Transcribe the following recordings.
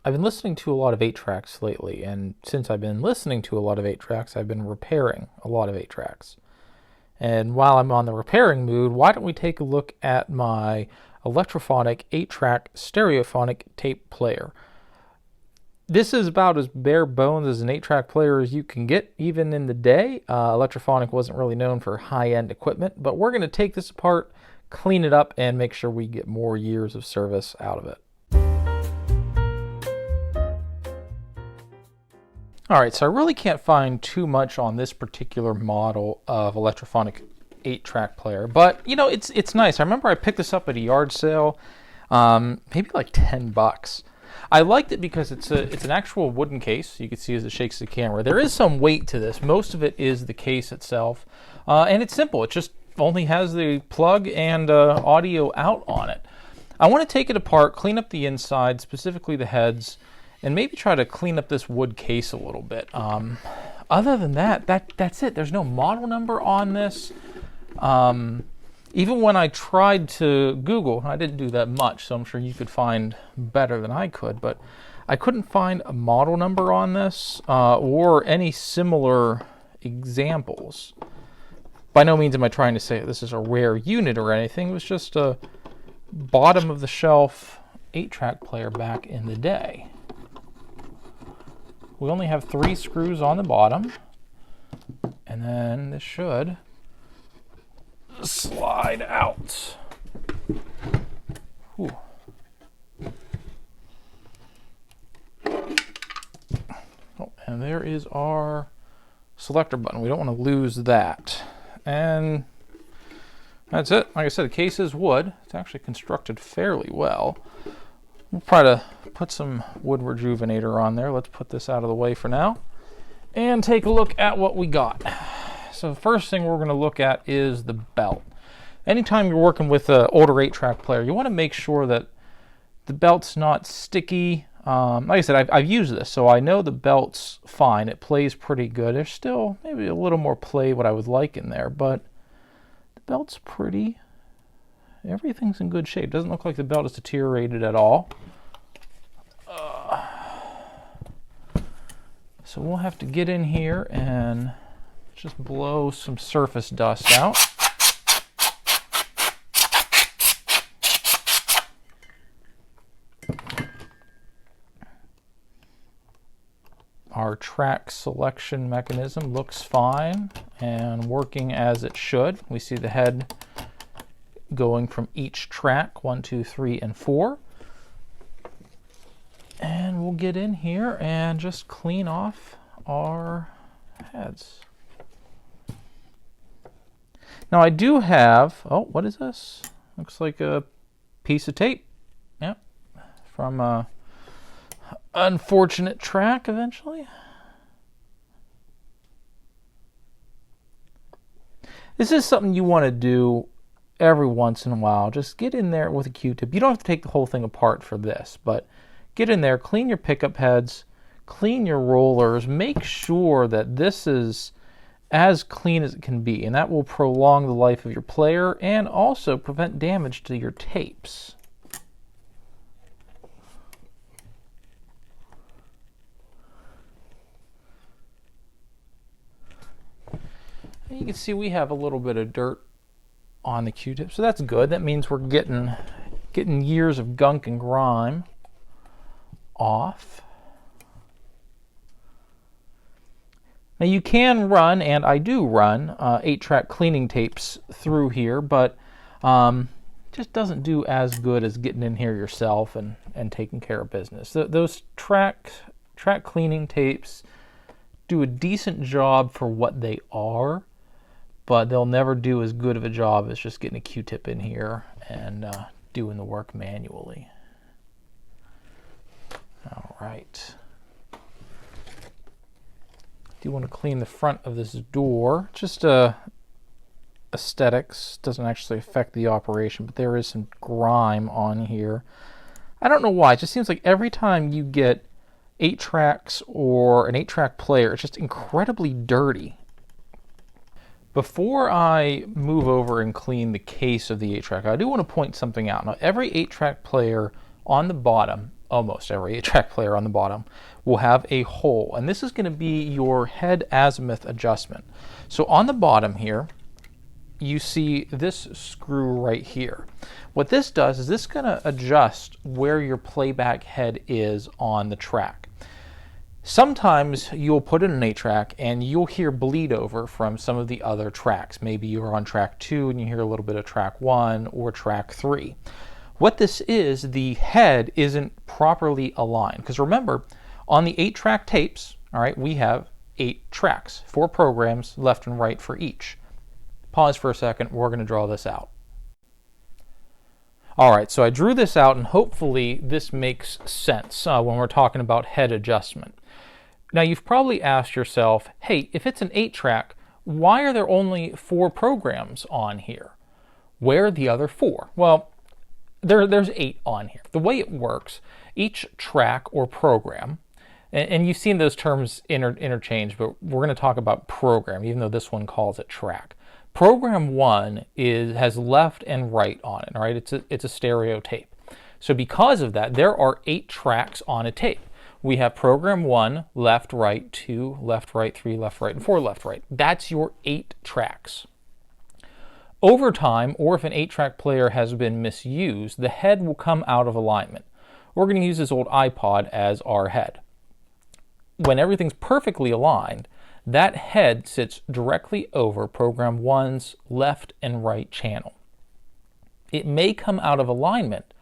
I've been listening to a lot of 8-tracks lately, and since I've been listening to a lot of 8-tracks, I've been repairing a lot of 8-tracks. And while I'm on the repairing mood, why don't we take a look at my Electrophonic 8-track Stereophonic Tape Player. This is about as bare bones as an 8-track player as you can get, even in the day. Electrophonic wasn't really known for high-end equipment, but we're going to take this apart, clean it up, and make sure we get more years of service out of it. Alright, so I really can't find too much on this particular model of Electrophonic 8-track player, but you know, it's nice. I remember I picked this up at a yard sale, maybe like $10. I liked it because it's an actual wooden case. You can see as it shakes the camera. There is some weight to this. Most of it is the case itself, and it's simple. It just only has the plug and audio out on it. I want to take it apart, clean up the inside, specifically the heads, and maybe try to clean up this wood case a little bit. Other than that's it. There's no model number on this. Even when I tried to Google, I didn't do that much, so I'm sure you could find better than I could, but I couldn't find a model number on this or any similar examples. By no means am I trying to say this is a rare unit or anything. It was just a bottom of the shelf 8-track player back in the day. We only have 3 screws on the bottom, and then this should slide out. Ooh. Oh, and there is our selector button. We don't want to lose that. And that's it. Like I said, the case is wood. It's actually constructed fairly well. We'll try to put some wood rejuvenator on there. Let's put this out of the way for now and take a look at what we got. So the first thing we're going to look at is the belt. Anytime you're working with an older 8-track player, you want to make sure that the belt's not sticky. Like I said, I've used this, so I know the belt's fine. It plays pretty good. There's still maybe a little more play what I would like in there, but the belt's pretty. Everything's in good shape. Doesn't look like the belt is deteriorated at all. So we'll have to get in here and just blow some surface dust out. Our track selection mechanism looks fine and working as it should. We see the head going from each track, 1, 2, 3, and 4. And we'll get in here and just clean off our heads. Now I do have, oh, what is this? Looks like a piece of tape. Yep, from a unfortunate track eventually. This is something you want to do every once in a while. Just get in there with a Q-tip. You don't have to take the whole thing apart for this, but get in there, clean your pickup heads, clean your rollers, make sure that this is as clean as it can be, and that will prolong the life of your player and also prevent damage to your tapes. And you can see we have a little bit of dirt on the Q-tip, so that's good. That means we're getting years of gunk and grime off. Now you can run, and I do run, 8-track cleaning tapes through here, but just doesn't do as good as getting in here yourself and taking care of business. Those track cleaning tapes do a decent job for what they are, but they'll never do as good of a job as just getting a Q-tip in here and doing the work manually. All right. Do want to clean the front of this door. Just aesthetics. Doesn't actually affect the operation, but there is some grime on here. I don't know why. It just seems like every time you get 8 tracks or an 8-track player, it's just incredibly dirty. Before I move over and clean the case of the 8-track, I do want to point something out. Now, every 8-track player on the bottom almost every 8-track player on the bottom, will have a hole. And this is going to be your head azimuth adjustment. So on the bottom here, you see this screw right here. What this does is this is going to adjust where your playback head is on the track. Sometimes you'll put in an 8-track and you'll hear bleed over from some of the other tracks. Maybe you're on track 2 and you hear a little bit of track 1 or track 3. What this is, the head isn't properly aligned. Because remember, on the 8-track tapes, all right, we have 8 tracks, 4 programs left and right for each. Pause for a second, we're going to draw this out. All right, so I drew this out, and hopefully this makes sense when we're talking about head adjustment. Now, you've probably asked yourself, hey, if it's an 8-track, why are there only 4 programs on here? Where are the other 4? Well, there's 8 on here. The way it works, each track or program, and you've seen those terms interchange, but we're going to talk about program, even though this one calls it track. Program 1 has left and right on it, all right? It's a stereo tape. So because of that, there are 8 tracks on a tape. We have program 1, left, right, 2, left, right, 3, left, right, and 4, left, right. That's your 8 tracks. Over time, or if an 8-track player has been misused, the head will come out of alignment. We're going to use this old iPod as our head. When everything's perfectly aligned, that head sits directly over program 1's left and right channel. It may come out of alignment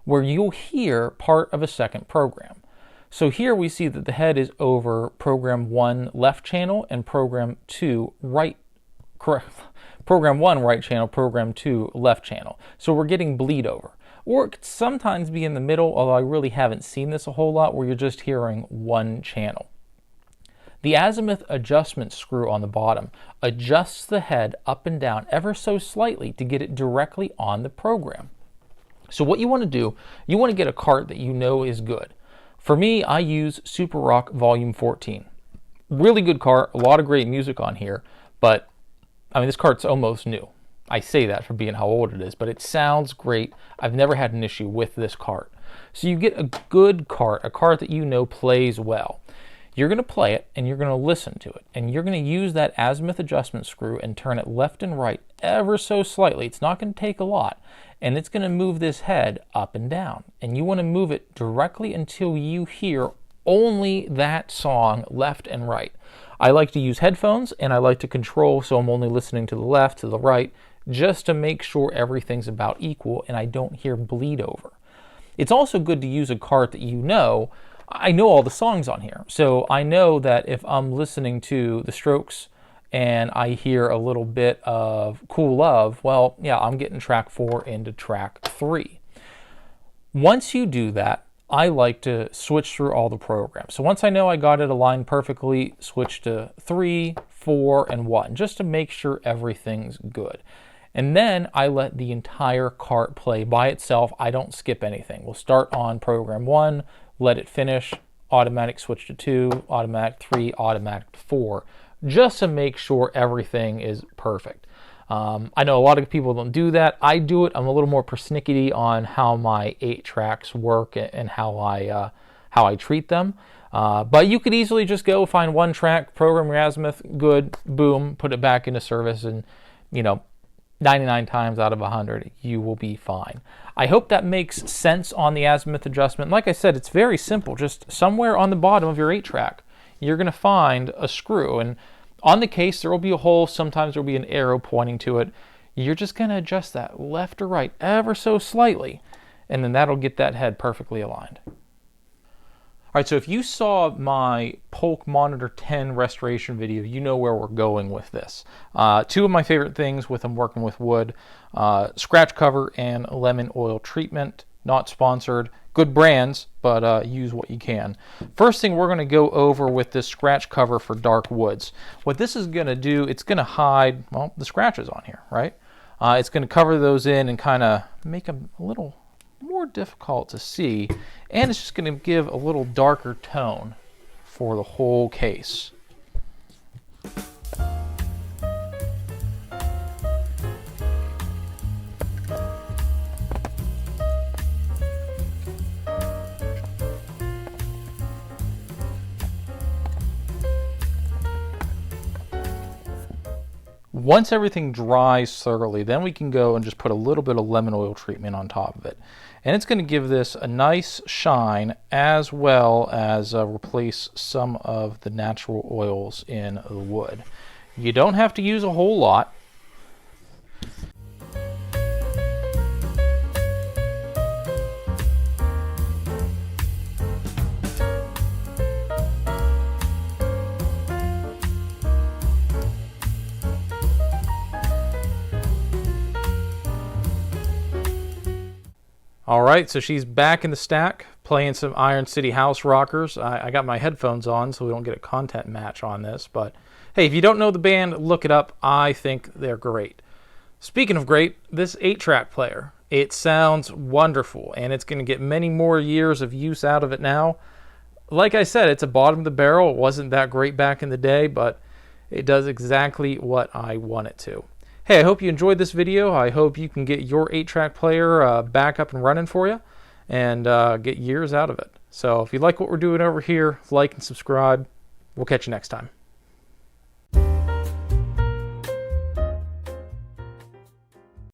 where you'll hear part of a second program. So here we see that the head is over program 1 left channel and program 2 right, correct. Program 1 right channel, program 2 left channel. So we're getting bleed over. Or it could sometimes be in the middle, although I really haven't seen this a whole lot, where you're just hearing one channel. The azimuth adjustment screw on the bottom adjusts the head up and down ever so slightly to get it directly on the program. So what you want to do, you want to get a cart that you know is good. For me, I use Super Rock Volume 14. Really good cart, a lot of great music on here, but I mean, this cart's almost new. I say that for being how old it is, but it sounds great. I've never had an issue with this cart. So you get a good cart, a cart that you know plays well. You're going to play it and you're going to listen to it, and you're going to use that azimuth adjustment screw and turn it left and right ever so slightly. It's not going to take a lot, and it's going to move this head up and down, and you want to move it directly until you hear only that song left and right. I like to use headphones, and I like to control so I'm only listening to the left, to the right, just to make sure everything's about equal and I don't hear bleed over. It's also good to use a cart that you know. I know all the songs on here, so I know that if I'm listening to The Strokes and I hear a little bit of Cool Love, well, yeah, I'm getting track 4 into track 3. Once you do that, I like to switch through all the programs. So once I know I got it aligned perfectly, switch to 3, 4, and 1, just to make sure everything's good. And then I let the entire cart play by itself. I don't skip anything. We'll start on program 1, let it finish, automatic switch to 2, automatic 3, automatic 4, just to make sure everything is perfect. I know a lot of people don't do that. I do it. I'm a little more persnickety on how my 8 tracks work and how I treat them. But you could easily just go find one track, program your azimuth, good, boom, put it back into service, and 99 times out of 100, you will be fine. I hope that makes sense on the azimuth adjustment. Like I said, it's very simple. Just somewhere on the bottom of your 8-track, you're going to find a screw. And on the case, there will be a hole. Sometimes there will be an arrow pointing to it. You're just going to adjust that left or right ever so slightly, and then that'll get that head perfectly aligned. All right, so if you saw my Polk Monitor 10 restoration video, you know where we're going with this. 2 of my favorite things with them working with wood, scratch cover and lemon oil treatment. Not sponsored. Good brands, but use what you can. First thing we're going to go over with this scratch cover for dark woods. What this is going to do, it's going to hide, well, the scratches on here, right? It's going to cover those in and kind of make them a little more difficult to see, and it's just going to give a little darker tone for the whole case. Once everything dries thoroughly, then we can go and just put a little bit of lemon oil treatment on top of it. And it's going to give this a nice shine, as well as replace some of the natural oils in the wood. You don't have to use a whole lot. All right, so she's back in the stack playing some Iron City House rockers. I got my headphones on so we don't get a content match on this, but hey, if you don't know the band, look it up. I think they're great. Speaking of great, this 8-track player, it sounds wonderful, and it's going to get many more years of use out of it now. Like I said, it's a bottom of the barrel. It wasn't that great back in the day, but it does exactly what I want it to. Hey, I hope you enjoyed this video. I hope you can get your 8-track player back up and running for you and get years out of it. So if you like what we're doing over here, like and subscribe. We'll catch you next time.